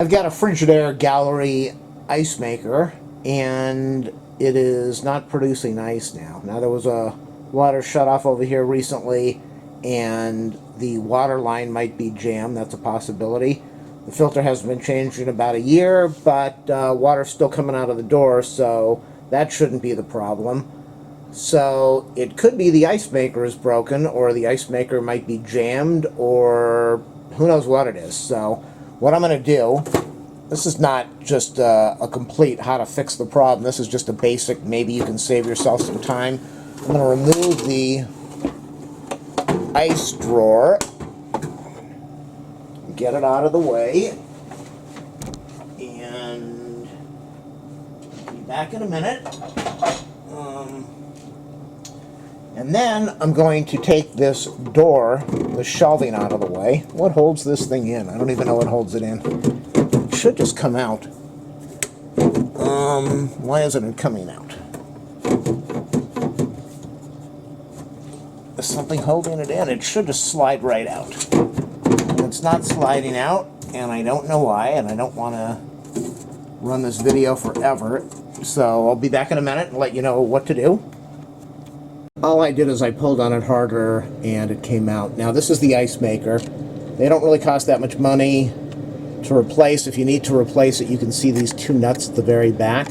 I've got a Frigidaire gallery ice maker, and it is not producing ice now. Now, there was a water shutoff over here recently, and the water line might be jammed. That's a possibility. The filter hasn't been changed in about a year, but water's still coming out of the door, so that shouldn't be the problem. So it could be the ice maker is broken, or the ice maker might be jammed, or who knows what it is. So what I'm going to do, this is not just a complete how to fix the problem. This is just a basic, maybe you can save yourself some time. I'm going to remove the ice drawer, get it out of the way, and be back in a minute. And then I'm going to take this door, the shelving, out of the way. What holds this thing in? I don't even know what holds it in. It should just come out. Why isn't it coming out? There's something holding it in. It should just slide right out. It's not sliding out, and I don't know why, and I don't want to run this video forever. So I'll be back in a minute and let you know what to do. All I did is I pulled on it harder and it came out. Now, this is the ice maker. They don't really cost that much money to replace. If you need to replace it, you can see these two nuts at the very back.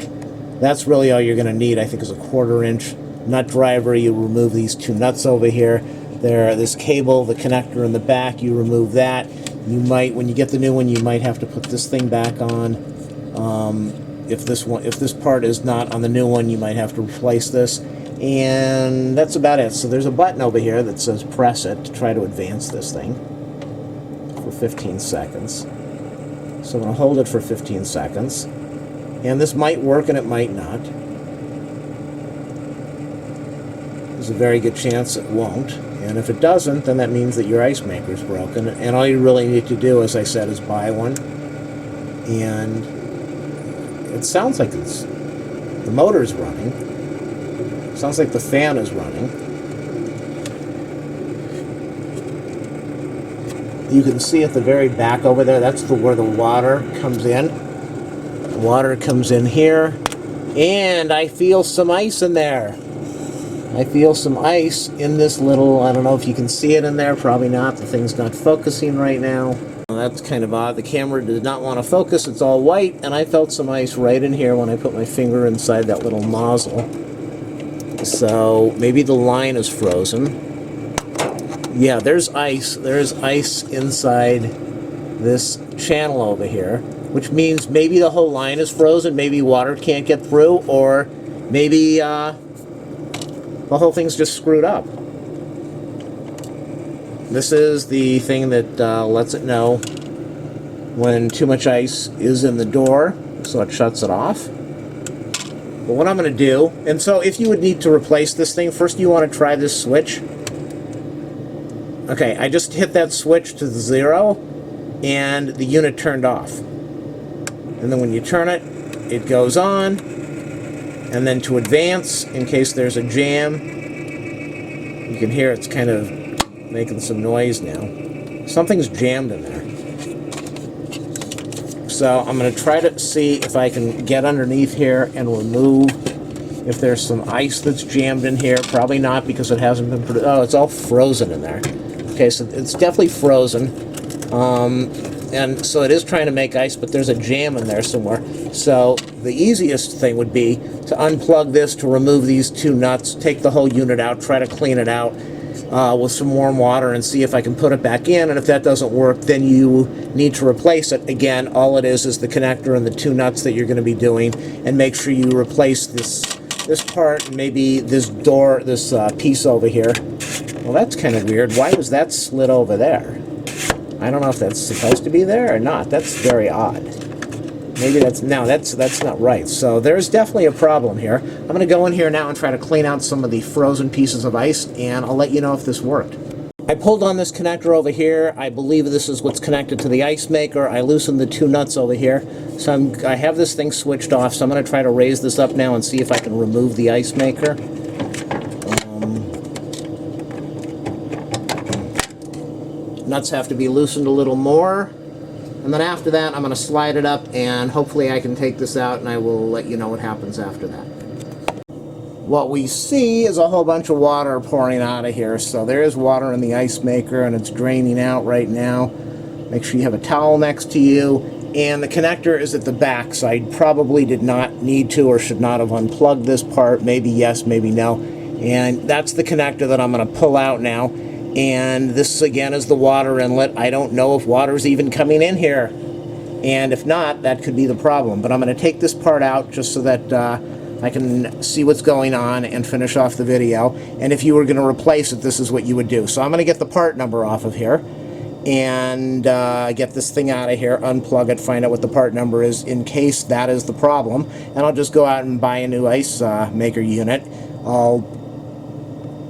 That's really all you're going to need, I think, is a 1/4 inch nut driver. You remove these two nuts over here. This cable, the connector in the back, you remove that. You might, when you get the new one, you might have to put this thing back on. If this part is not on the new one, you might have to replace this. And that's about it. So there's a button over here that says press it to try to advance this thing for 15 seconds. So I'm going to hold it for 15 seconds. And this might work and it might not. There's a very good chance it won't. And if it doesn't, then that means that your ice maker is broken. And all you really need to do, as I said, is buy one. And it sounds like the motor's running. Sounds like the fan is running. You can see at the very back over there, that's where the water comes in. The water comes in here, and I feel some ice in there. I feel some ice in this little, I don't know if you can see it in there, probably not. The thing's not focusing right now. Well, that's kind of odd. The camera did not want to focus. It's all white, and I felt some ice right in here when I put my finger inside that little nozzle. So maybe the line is frozen. Yeah, there's ice. There's ice inside this channel over here, which means maybe the whole line is frozen. Maybe water can't get through, or maybe the whole thing's just screwed up. This is the thing that lets it know when too much ice is in the door, so it shuts it off. But what I'm going to do, and so if you would need to replace this thing, first you want to try this switch. Okay, I just hit that switch to the 0, and the unit turned off. And then when you turn it, it goes on. And then to advance, in case there's a jam, you can hear it's kind of making some noise now. Something's jammed in there. So I'm going to try to see if I can get underneath here and remove if there's some ice that's jammed in here. Probably not, because it hasn't been produced. Oh, it's all frozen in there. Okay, so it's definitely frozen. And so it is trying to make ice, but there's a jam in there somewhere. So the easiest thing would be to unplug this, to remove these two nuts, take the whole unit out, try to clean it out with some warm water and see if I can put it back in. And if that doesn't work, then you need to replace it. Again, all it is the connector and the two nuts that you're going to be doing, and make sure you replace this part, and maybe this door, this piece over here. Well, that's kind of weird. Why was that slid over there? I don't know if that's supposed to be there or not. That's very odd. Maybe that's not right. So there's definitely a problem here. I'm going to go in here now and try to clean out some of the frozen pieces of ice, and I'll let you know if this worked. I pulled on this connector over here. I believe this is what's connected to the ice maker. I loosened the two nuts over here. So I have this thing switched off, so I'm going to try to raise this up now and see if I can remove the ice maker. Nuts have to be loosened a little more. And then after that, I'm going to slide it up, and hopefully I can take this out, and I will let you know what happens after that. What we see is a whole bunch of water pouring out of here. So there is water in the ice maker, and it's draining out right now. Make sure you have a towel next to you. And the connector is at the back, so I probably did not need to or should not have unplugged this part. Maybe yes, maybe no. And that's the connector that I'm going to pull out now. And this, again, is the water inlet. I don't know if water's even coming in here. And if not, that could be the problem. But I'm going to take this part out just so that I can see what's going on and finish off the video. And if you were going to replace it, this is what you would do. So I'm going to get the part number off of here and get this thing out of here, unplug it, find out what the part number is in case that is the problem. And I'll just go out and buy a new ice maker unit. I'll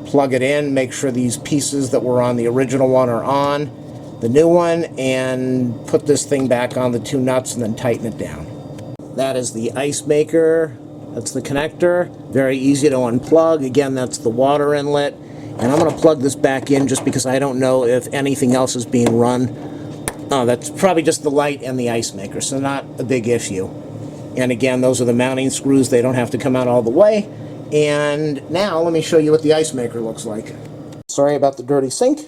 plug it in, make sure these pieces that were on the original one are on the new one, and put this thing back on the 2 nuts and then tighten it down. That is the ice maker. That's the connector. Very easy to unplug. Again, that's the water inlet. And I'm going to plug this back in just because I don't know if anything else is being run. Oh, that's probably just the light and the ice maker, so not a big issue. And again, those are the mounting screws. They don't have to come out all the way. And now let me show you what the ice maker looks like. Sorry about the dirty sink.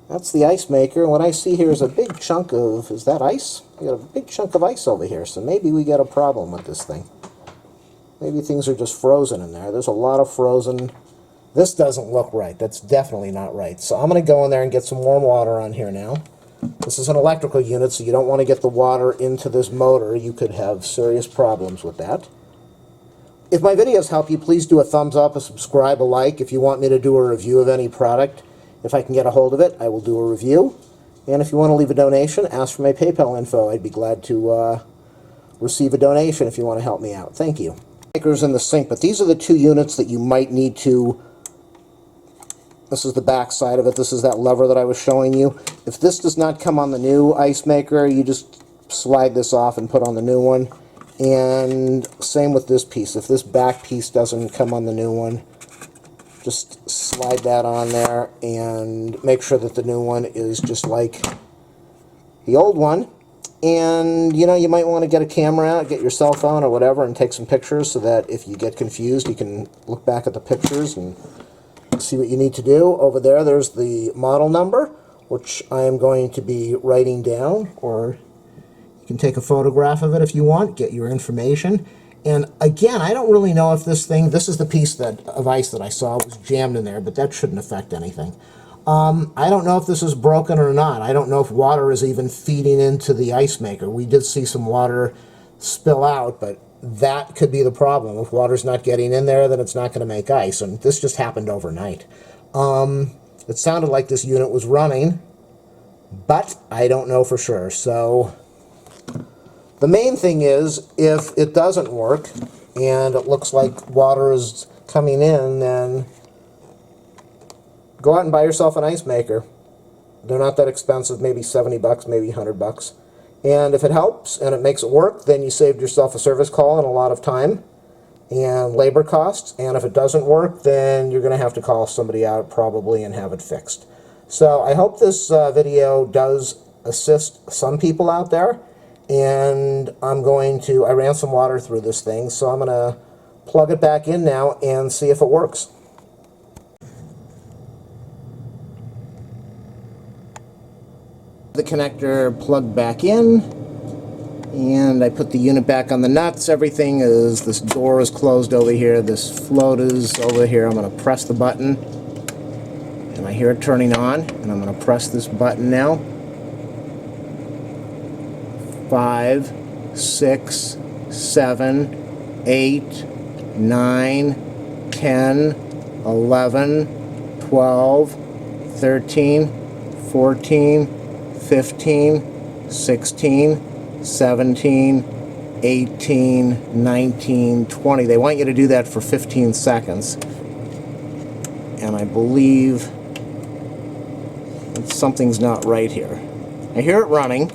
That's the ice maker. What I see here is a big chunk of, is that ice? We got a big chunk of ice over here, so maybe we got a problem with this thing. Maybe things are just frozen in there. There's a lot of frozen. This doesn't look right. That's definitely not right. So I'm going to go in there and get some warm water on here now. This is an electrical unit, so you don't want to get the water into this motor. You could have serious problems with that. If my videos help you, please do a thumbs up, a subscribe, a like. If you want me to do a review of any product, if I can get a hold of it, I will do a review. And if you want to leave a donation, ask for my PayPal info. I'd be glad to receive a donation if you want to help me out. Thank you. Maker's in the sink, but these are the 2 units that you might need to. This is the back side of it. This is that lever that I was showing you. If this does not come on the new ice maker, you just slide this off and put on the new one. And same with this piece. If this back piece doesn't come on the new one, just slide that on there and make sure that the new one is just like the old one. And, you know, you might want to get a camera out, get your cell phone or whatever, and take some pictures so that if you get confused, you can look back at the pictures and see what you need to do. Over there, there's the model number, which I am going to be writing down, or you can take a photograph of it if you want, get your information. And again, I don't really know if this thing, this is the piece of ice that I saw was jammed in there, but that shouldn't affect anything. I don't know if this is broken or not. I don't know if water is even feeding into the ice maker. We did see some water spill out, but that could be the problem. If water's not getting in there, then it's not going to make ice. And this just happened overnight. It sounded like this unit was running, but I don't know for sure. So the main thing is, if it doesn't work and it looks like water is coming in, then go out and buy yourself an ice maker. They're not that expensive, maybe 70 bucks, maybe 100 bucks. And if it helps and it makes it work, then you saved yourself a service call and a lot of time and labor costs. And if it doesn't work, then you're going to have to call somebody out probably and have it fixed. So I hope this video does assist some people out there. And I ran some water through this thing, so I'm going to plug it back in now and see if it works. The connector plugged back in, and I put the unit back on the nuts. Everything is, this door is closed over here, this float is over here. I'm going to press the button, and I hear it turning on, and I'm going to press this button now. 5, 6, 7, 8, 9, 10, 11, 12, 13, 14, 15, 16, 17, 18, 19, 20. They want you to do that for 15 seconds. And I believe that something's not right here. I hear it running,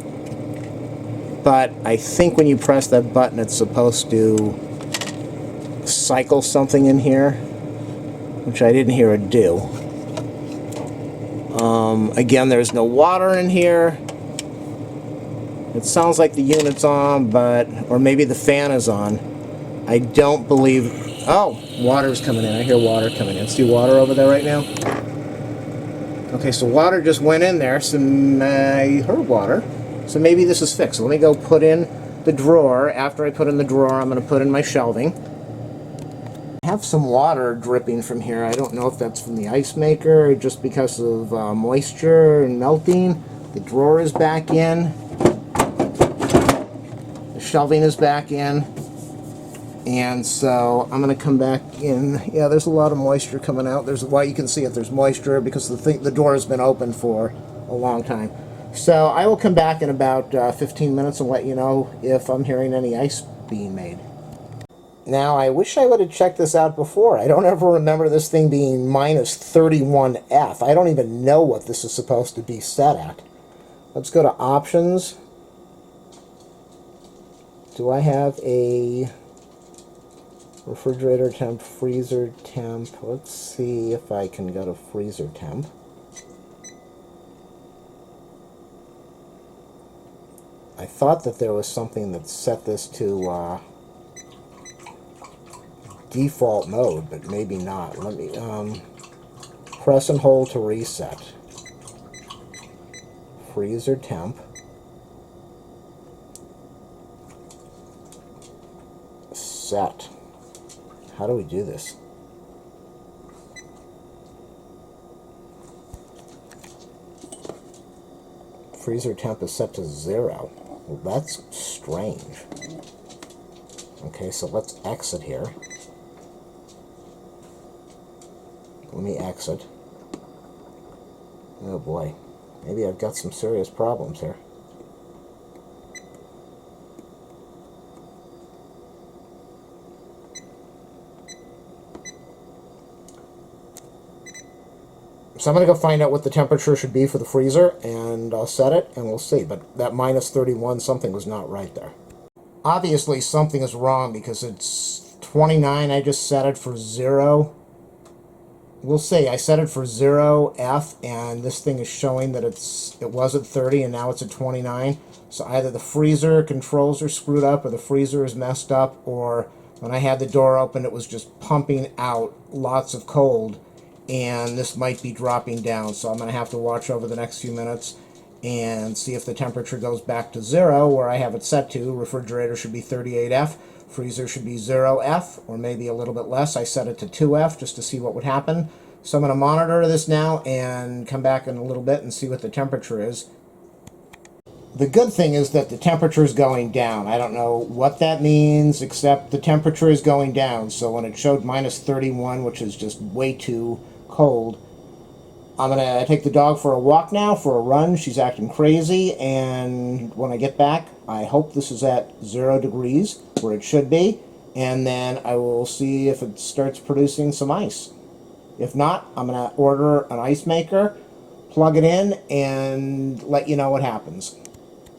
but I think when you press that button, it's supposed to cycle something in here, which I didn't hear it do. Again, there's no water in here, It sounds like the unit's on, but, or maybe the fan is on. I don't believe, oh, water's coming in. I hear water coming in. See water over there right now? Okay, so water just went in there, so I heard water. So maybe this is fixed. So let me go put in the drawer. After I put in the drawer, I'm going to put in my shelving. I have some water dripping from here. I don't know if that's from the ice maker or just because of moisture and melting. The drawer is back in. The shelving is back in. And so I'm going to come back in. Yeah, there's a lot of moisture coming out. There's why you can see it. There's moisture because the door has been open for a long time. So I will come back in about 15 minutes and let you know if I'm hearing any ice being made. Now, I wish I would have checked this out before. I don't ever remember this thing being minus 31F. I don't even know what this is supposed to be set at. Let's go to options. Do I have a refrigerator temp, freezer temp? Let's see if I can go to freezer temp. I thought that there was something that set this to default mode, but maybe not. Let me press and hold to reset. Freezer temp. Set. How do we do this? Freezer temp is set to 0. Well, that's strange. Okay, so let's exit here. Let me exit. Oh boy. Maybe I've got some serious problems here. So I'm going to go find out what the temperature should be for the freezer, and I'll set it, and we'll see. But that minus 31, something was not right there. Obviously, something is wrong because it's 29. I just set it for 0. We'll see. I set it for 0F, and this thing is showing that it was at 30, and now it's at 29. So either the freezer controls are screwed up, or the freezer is messed up, or when I had the door open, it was just pumping out lots of cold. And this might be dropping down, so I'm going to have to watch over the next few minutes and see if the temperature goes back to 0 where I have it set to. Refrigerator should be 38F, freezer should be 0F, or maybe a little bit less. I set it to 2F just to see what would happen. So I'm going to monitor this now and come back in a little bit and see what the temperature is. The good thing is that the temperature is going down. I don't know what that means, except the temperature is going down. So when it showed minus 31, which is just way too cold, I'm going to take the dog for a walk now, for a run. She's acting crazy, and when I get back, I hope this is at 0 degrees, where it should be, and then I will see if it starts producing some ice. If not, I'm going to order an ice maker, plug it in, and let you know what happens.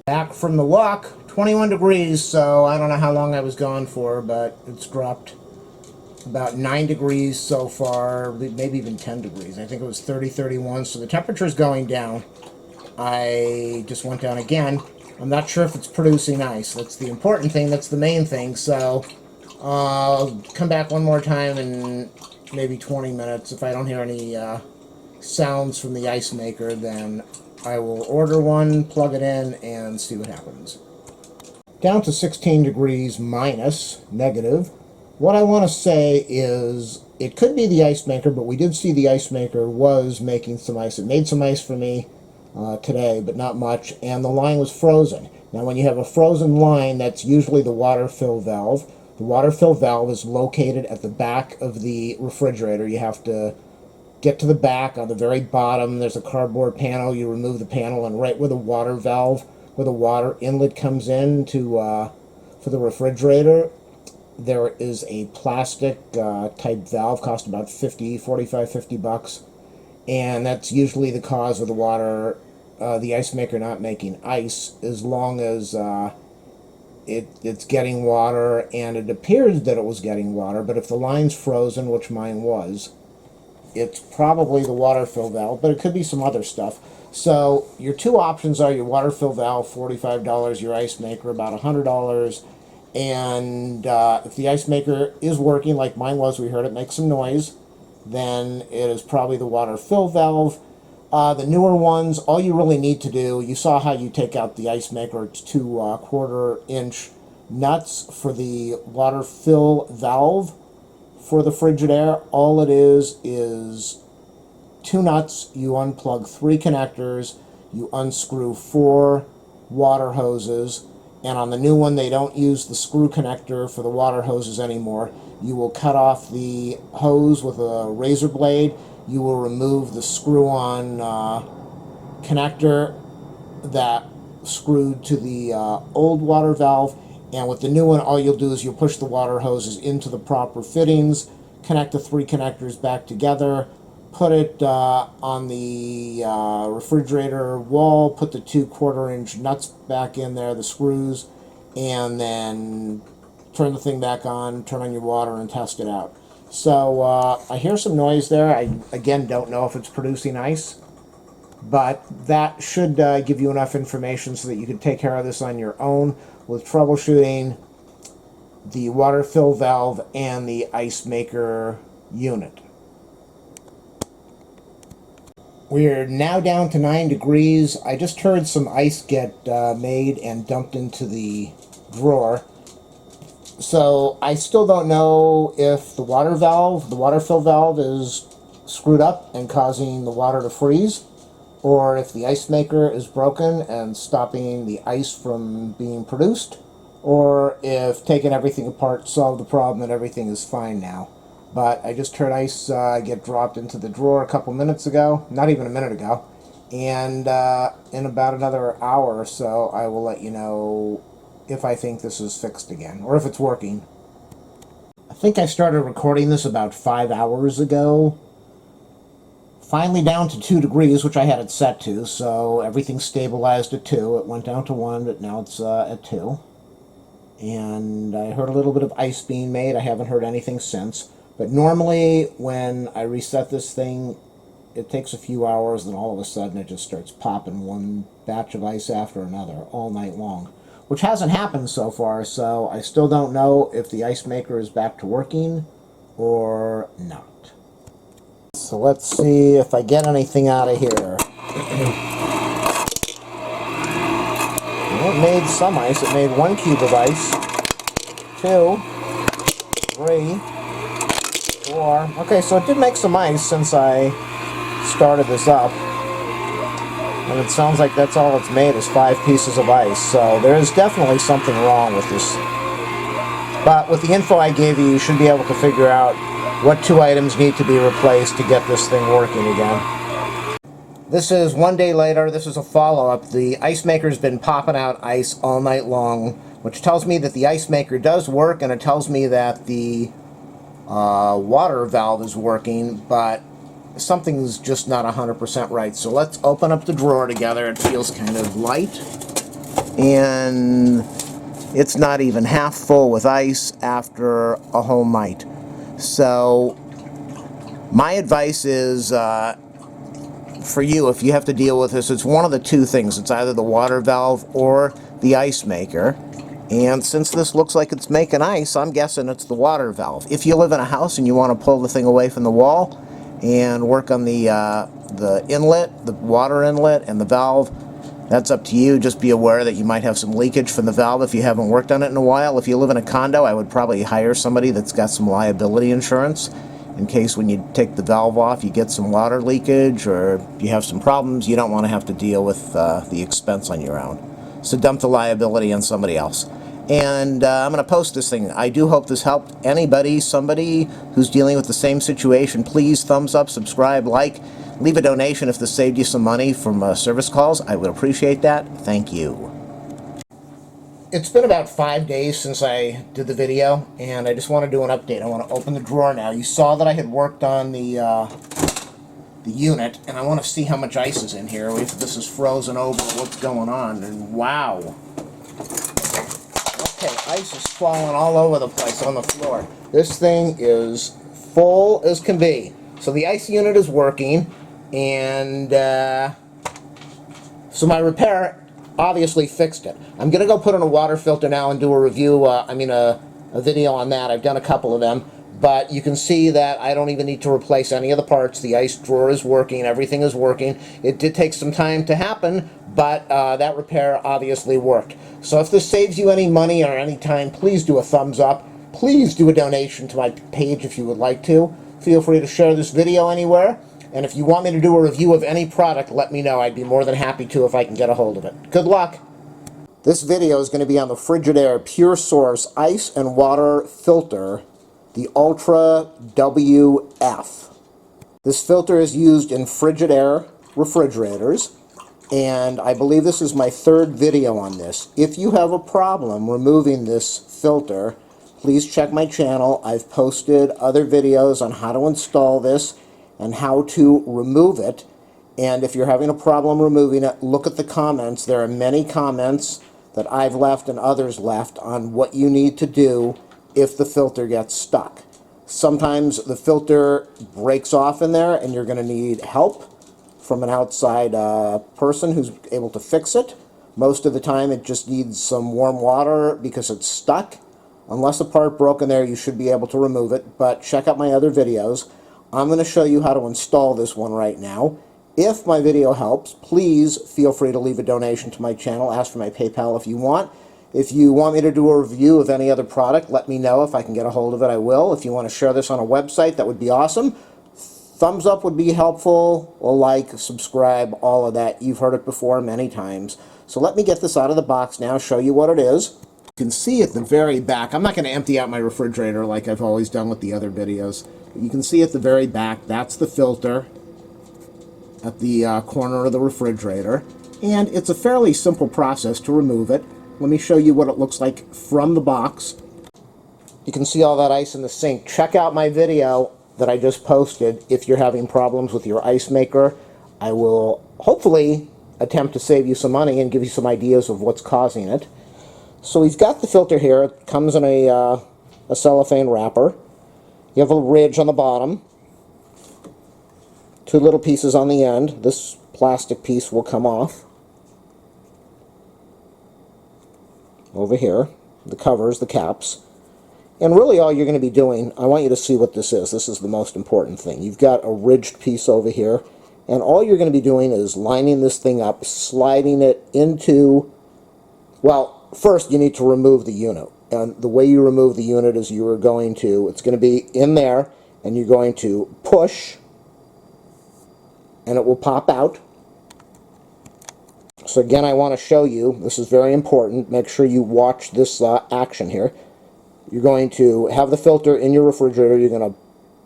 Back from the walk, 21 degrees, so I don't know how long I was gone for, but it's dropped about 9 degrees so far, maybe even 10 degrees. I think it was 30, 31, so the temperature is going down. I just went down again. I'm not sure if it's producing ice. That's the important thing, that's the main thing, so I'll come back one more time in maybe 20 minutes. If I don't hear any sounds from the ice maker, then I will order one, plug it in, and see what happens. Down to 16 degrees minus, negative. What I want to say is, it could be the ice maker, but we did see the ice maker was making some ice. It made some ice for me today, but not much, and the line was frozen. Now when you have a frozen line, that's usually the water fill valve. The water fill valve is located at the back of the refrigerator. You have to get to the back. On the very bottom, there's a cardboard panel. You remove the panel, and right where the water valve, where the water inlet comes in to for the refrigerator, there is a plastic type valve. Cost about 45, 50 bucks, and that's usually the cause of the water, the ice maker not making ice, as long as it's getting water, and it appears that it was getting water. But if the line's frozen, which mine was, it's probably the water fill valve, but it could be some other stuff. So your two options are your water fill valve, $45, your ice maker, about $100. And if the ice maker is working like mine was, we heard it make some noise, then it is probably the water fill valve. The newer ones, all you really need to do, you saw how you take out the ice maker. It's two 1/4 inch nuts for the water fill valve for the Frigidaire. All it is two nuts. You unplug 3 connectors, you unscrew 4 water hoses, and on the new one they don't use the screw connector for the water hoses anymore. You will cut off the hose with a razor blade. You will remove the screw-on connector that screwed to the old water valve, and with the new one, all you'll do is you'll push the water hoses into the proper fittings, connect the 3 connectors back together, put it on the refrigerator wall, put the 2 1/4 inch nuts back in there, the screws, and then turn the thing back on, turn on your water, and test it out. So I hear some noise there. I, again, don't know if it's producing ice, but that should give you enough information so that you can take care of this on your own with troubleshooting the water fill valve and the ice maker unit. We're now down to 9 degrees. I just heard some ice get made and dumped into the drawer. So I still don't know if the water valve, the water fill valve, is screwed up and causing the water to freeze, or if the ice maker is broken and stopping the ice from being produced, or if taking everything apart solved the problem and everything is fine now. But I just heard ice get dropped into the drawer a couple minutes ago, not even a minute ago, and in about another hour or so I will let you know if I think this is fixed again, or if it's working. I think I started recording this about 5 hours ago. Finally down to 2 degrees, which I had it set to, so everything stabilized at 2. It went down to 1, but now it's at 2. And I heard a little bit of ice being made. I haven't heard anything since. But normally, when I reset this thing, it takes a few hours, and all of a sudden it just starts popping one batch of ice after another all night long, which hasn't happened so far, so I still don't know if the ice maker is back to working or not. So let's see if I get anything out of here. Well, it made some ice. It made 1 cube of ice. 2, 3, 4. Okay, so it did make some ice since I started this up. And it sounds like that's all it's made is 5 pieces of ice. So there is definitely something wrong with this. But with the info I gave you, you should be able to figure out what 2 items need to be replaced to get this thing working again. This is 1 day later. This is a follow-up. The ice maker's been popping out ice all night long, which tells me that the ice maker does work, and it tells me that the water valve is working, but something's just not 100% right. So let's open up the drawer together. It feels kind of light, and it's not even half full with ice after a whole night. So my advice is for you, if you have to deal with this, it's one of the 2 things. It's either the water valve or the ice maker. And since this looks like it's making ice, I'm guessing it's the water valve. If you live in a house and you want to pull the thing away from the wall and work on the inlet, the water inlet, and the valve, that's up to you. Just be aware that you might have some leakage from the valve if you haven't worked on it in a while. If you live in a condo, I would probably hire somebody that's got some liability insurance in case when you take the valve off you get some water leakage or you have some problems. You don't want to have to deal with the expense on your own. So dump the liability on somebody else. And I'm going to post this thing. I do hope this helped anybody, somebody who's dealing with the same situation. Please thumbs up, subscribe, like, leave a donation if this saved you some money from service calls. I would appreciate that. Thank you. It's been about 5 days since I did the video, and I just want to do an update. I want to open the drawer now. You saw that I had worked on the unit, and I want to see how much ice is in here. If this is frozen over, what's going on? And wow. Okay, ice is falling all over the place on the floor. This thing is full as can be. So the ice unit is working, and so my repair obviously fixed it. I'm going to go put in a water filter now and do a review, a video on that. I've done a couple of them, but you can see that I don't even need to replace any of the parts. The ice drawer is working, everything is working. It did take some time to happen, but that repair obviously worked. So if this saves you any money or any time, please do a thumbs up. Please do a donation to my page if you would like to. Feel free to share this video anywhere. And if you want me to do a review of any product, let me know. I'd be more than happy to if I can get a hold of it. Good luck! This video is going to be on the Frigidaire Pure Source Ice and Water Filter, the Ultra WF. This filter is used in Frigidaire refrigerators, and I believe this is my third video on this. If you have a problem removing this filter, please check my channel. I've posted other videos on how to install this and how to remove it. And if you're having a problem removing it, look at the comments. There are many comments that I've left and others left on what you need to do if the filter gets stuck. Sometimes the filter breaks off in there and you're going to need help from an outside person who's able to fix it. Most of the time it just needs some warm water because it's stuck. Unless a part broke in there, you should be able to remove it, but check out my other videos. I'm going to show you how to install this one right now. If my video helps, please feel free to leave a donation to my channel. Ask for my PayPal if you want. If you want me to do a review of any other product, let me know. If I can get a hold of it, I will. If you want to share this on a website, that would be awesome. Thumbs up would be helpful. A like, subscribe, all of that. You've heard it before many times. So let me get this out of the box now, show you what it is. You can see at the very back, I'm not going to empty out my refrigerator like I've always done with the other videos. You can see at the very back, that's the filter at the corner of the refrigerator. And it's a fairly simple process to remove it. Let me show you what it looks like from the box. You can see all that ice in the sink. Check out my video that I just posted if you're having problems with your ice maker. I will hopefully attempt to save you some money and give you some ideas of what's causing it. So we've got the filter here. It comes in a cellophane wrapper. You have a ridge on the bottom, two little pieces on the end. This plastic piece will come off over here, the covers, the caps. And really all you're going to be doing, I want you to see what this is. This is the most important thing. You've got a ridged piece over here, and all you're going to be doing is lining this thing up, sliding it into, well, first you need to remove the unit. And the way you remove the unit is you are going to, it's going to be in there, and you're going to push, and it will pop out. So again, I want to show you, this is very important, make sure you watch this action here. You're going to have the filter in your refrigerator, you're going to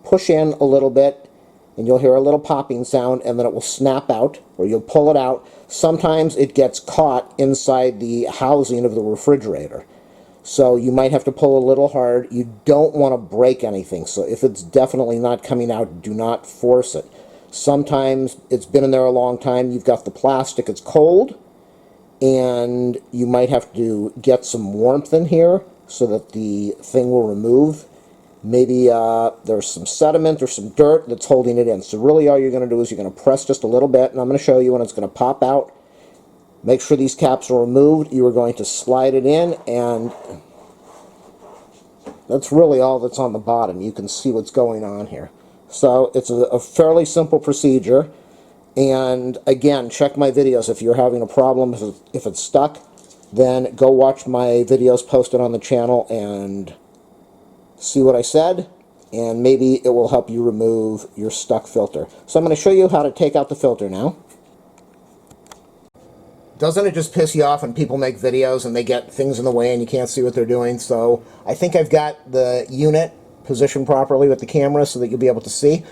push in a little bit, and you'll hear a little popping sound, and then it will snap out, or you'll pull it out. Sometimes it gets caught inside the housing of the refrigerator. So you might have to pull a little hard. You don't want to break anything, so if it's definitely not coming out, do not force it. Sometimes it's been in there a long time, you've got the plastic, it's cold, and you might have to get some warmth in here so that the thing will remove. Maybe there's some sediment or some dirt that's holding it in. So really all you're going to do is you're going to press just a little bit, and I'm going to show you when it's going to pop out. Make sure these caps are removed. You are going to slide it in, and that's really all that's on the bottom. You can see what's going on here. So it's a fairly simple procedure. And again, check my videos. If you're having a problem, if it's stuck, then go watch my videos posted on the channel and see what I said, and maybe it will help you remove your stuck filter. So I'm going to show you how to take out the filter now. Doesn't it just piss you off when people make videos and they get things in the way and you can't see what they're doing? So I think I've got the unit positioned properly with the camera so that you'll be able to see.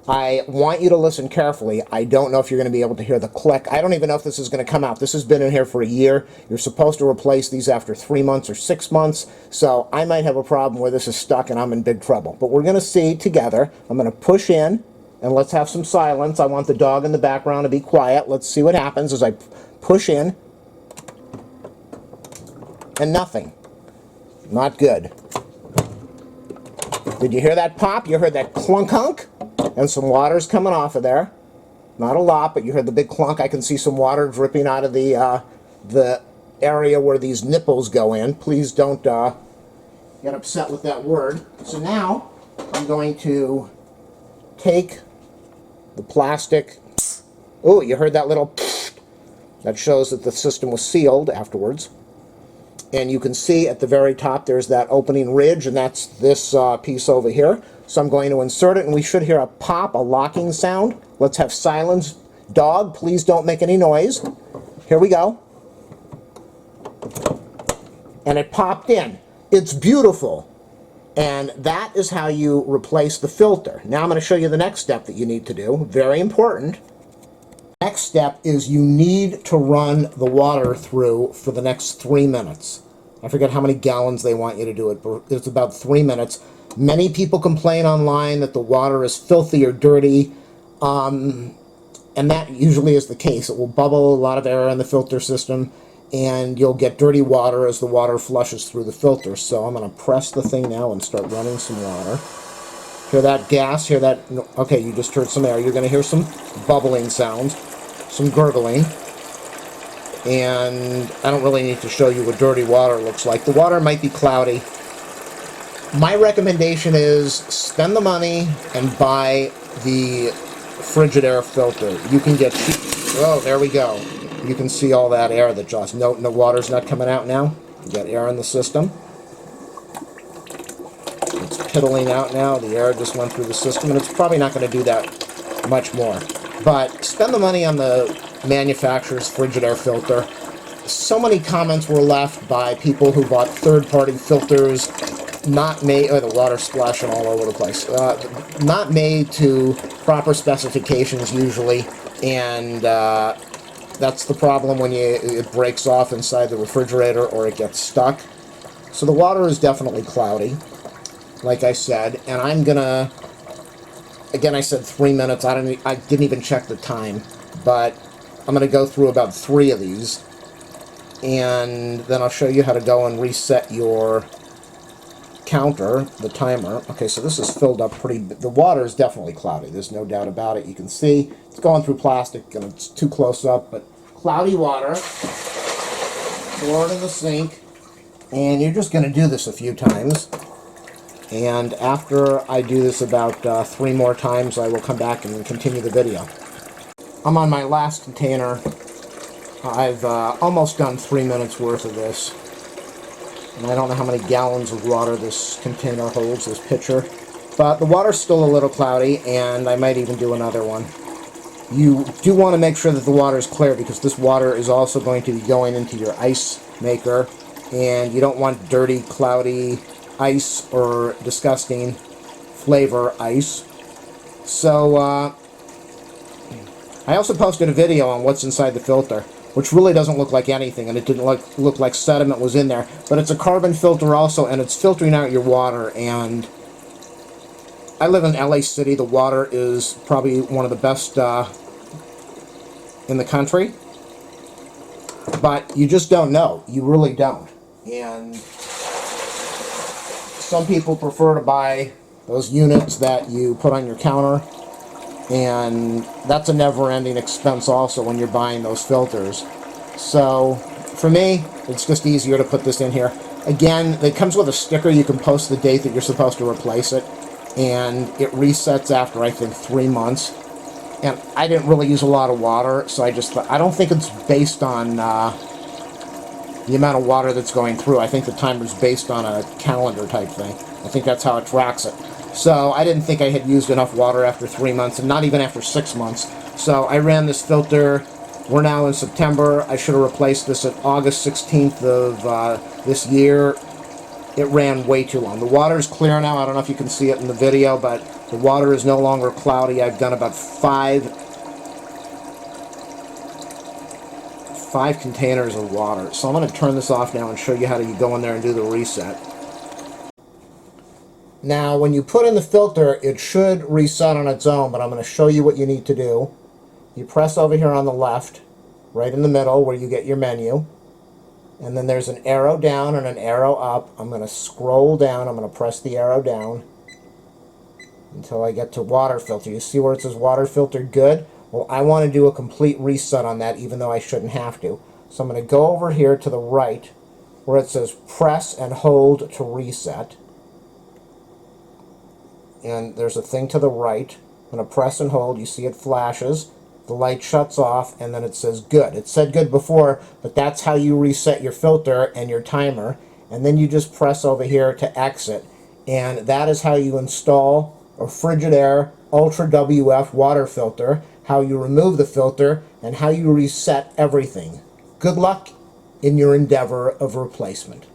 I want you to listen carefully. I don't know if you're going to be able to hear the click. I don't even know if this is going to come out. This has been in here for a year. You're supposed to replace these after 3 months or 6 months. So I might have a problem where this is stuck and I'm in big trouble. But we're going to see together. I'm going to push in, and let's have some silence. I want the dog in the background to be quiet. Let's see what happens as I push in. And nothing. Not good. Did you hear that pop? You heard that clunk-hunk? and some water's coming off of there. Not a lot, but you heard the big clunk. I can see some water dripping out of the area where these nipples go in. Please don't get upset with that word. So now I'm going to take the plastic. Oh, you heard that little that shows that the system was sealed afterwards. And you can see at the very top there's that opening ridge, and that's this piece over here. So I'm going to insert it, and we should hear a pop, a locking sound. Let's have silence. Dog, please don't make any noise. Here we go. And it popped in. It's beautiful. And that is how you replace the filter. Now I'm going to show you the next step that you need to do. Very important. Next step is you need to run the water through for the next 3 minutes. I forget how many gallons they want you to do it, but it's about 3 minutes. Many people complain online that the water is filthy or dirty, and that usually is the case. It will bubble a lot of air in the filter system, and you'll get dirty water as the water flushes through the filter. So I'm going to press the thing now and start running some water. Hear that gas? Hear that? Okay, you just heard some air. You're going to hear some bubbling sounds, some gurgling. And I don't really need to show you what dirty water looks like. The water might be cloudy. My recommendation is spend the money and buy the Frigidaire filter. You can get cheap. Oh, there we go. You can see all that air that just no water's not coming out now. You got air in the system. It's piddling out now. The air just went through the system, and it's probably not going to do that much more. But spend the money on the manufacturer's Frigidaire filter. So many comments were left by people who bought third-party filters, not made, the water splashing all over the place, not made to proper specifications usually, and that's the problem when it breaks off inside the refrigerator or it gets stuck. So the water is definitely cloudy, like I said, and I'm gonna, again, I said 3 minutes. I didn't even check the time, but I'm gonna go through about 3 of these, and then I'll show you how to go and reset your counter, the timer. Okay, so this is filled up pretty. The water is definitely cloudy. There's no doubt about it. You can see it's going through plastic, and it's too close up, but cloudy water. Pour it in the sink, and you're just going to do this a few times. And after I do this about 3 more times, I will come back and continue the video. I'm on my last container. I've almost done 3 minutes worth of this. And I don't know how many gallons of water this container holds, this pitcher. But the water's still a little cloudy, and I might even do another one. You do want to make sure that the water is clear, because this water is also going to be going into your ice maker. And you don't want dirty, cloudy ice or disgusting flavor ice. So, I also posted a video on what's inside the filter, which really doesn't look like anything, and it didn't look like sediment was in there. But it's a carbon filter also, and it's filtering out your water. And I live in LA City. The water is probably one of the best in the country. But you just don't know. You really don't. And some people prefer to buy those units that you put on your counter. And that's a never-ending expense also when you're buying those filters. So, for me, it's just easier to put this in here. Again, it comes with a sticker. You can post the date that you're supposed to replace it. And it resets after, I think, 3 months. And I didn't really use a lot of water, so I just thought, I don't think it's based on the amount of water that's going through. I think the timer's based on a calendar type thing. I think that's how it tracks it. So I didn't think I had used enough water after 3 months, and not even after 6 months. So I ran this filter. We're now in September. I should have replaced this at August 16th of this year. It ran way too long. The water is clear now. I don't know if you can see it in the video, but the water is no longer cloudy. I've done about five containers of water. So I'm going to turn this off now and show you how to go in there and do the reset. Now, when you put in the filter, it should reset on its own, but I'm going to show you what you need to do. You press over here on the left, right in the middle where you get your menu, and then there's an arrow down and an arrow up. I'm going to scroll down. I'm going to press the arrow down, until I get to water filter. You see where it says water filter good? Well, I want to do a complete reset on that, even though I shouldn't have to. So I'm going to go over here to the right where it says press and hold to reset. And there's a thing to the right. I'm going to press and hold. You see it flashes. The light shuts off, and then it says good. It said good before, but that's how you reset your filter and your timer. And then you just press over here to exit. And that is how you install a Frigidaire Ultra WF water filter, how you remove the filter, and how you reset everything. Good luck in your endeavor of replacement.